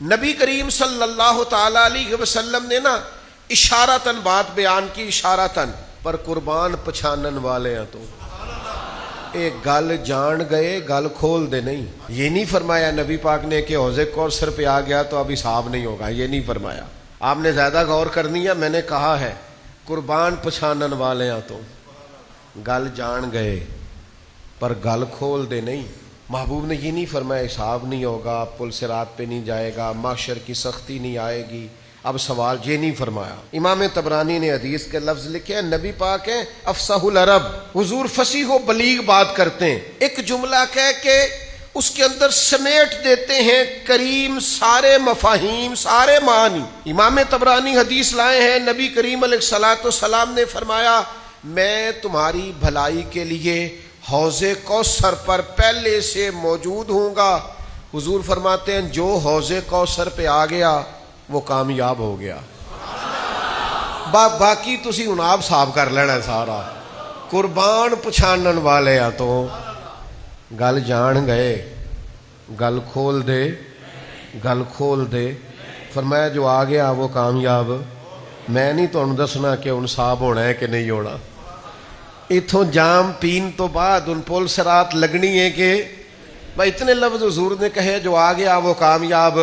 نبی کریم صلی اللہ تعالی علیہ وسلم نے نا اشارتاً بات بیان کی، اشارتاً، پر قربان پچھانن والے ہیں تو ایک گل جان گئے گل کھول دے نہیں. یہ نہیں فرمایا نبی پاک نے کہ حوض کوثر پہ آ گیا تو اب حساب نہیں ہوگا، یہ نہیں فرمایا. آپ نے زیادہ غور کرنی ہے. میں نے کہا ہے قربان پچھانن والے ہیں تو گل جان گئے پر گل کھول دے نہیں. محبوب نے یہ نہیں فرمایا حساب نہیں ہوگا، پل صراط پہ نہیں جائے گا، محشر کی سختی نہیں آئے گی. اب سوال یہ نہیں فرمایا. امام طبرانی نے حدیث کے لفظ لکھے ہیں، نبی پاک ہیں افصح العرب، حضور فصیح و بلیغ بات کرتے ہیں. ایک جملہ کہہ کے اس کے اندر سمیٹ دیتے ہیں کریم سارے مفاہیم، سارے معنی. امام طبرانی حدیث لائے ہیں، نبی کریم علیہ الصلوۃ والسلام نے فرمایا میں تمہاری بھلائی کے لیے حوض کوثر پر پہلے سے موجود ہوں گا. حضور فرماتے ہیں جو حوض کوثر پہ آ گیا وہ کامیاب ہو گیا. باقی تسی ہن آپ صاحب کر لینا سارا. قربان پچھانن والے آ تو گل جان گئے گل کھول دے، گل کھول دے. فرمایا جو آ گیا وہ کامیاب. میں نہیں تمہیں دسنا کہ ہن صاحب ہونا ہے کہ نہیں ہونا. اتوں جام پین تو بعد ان پل صراط لگنی ہے کہ بھائی اتنے لفظ حضور نے کہے جو آ گیا وہ کامیاب.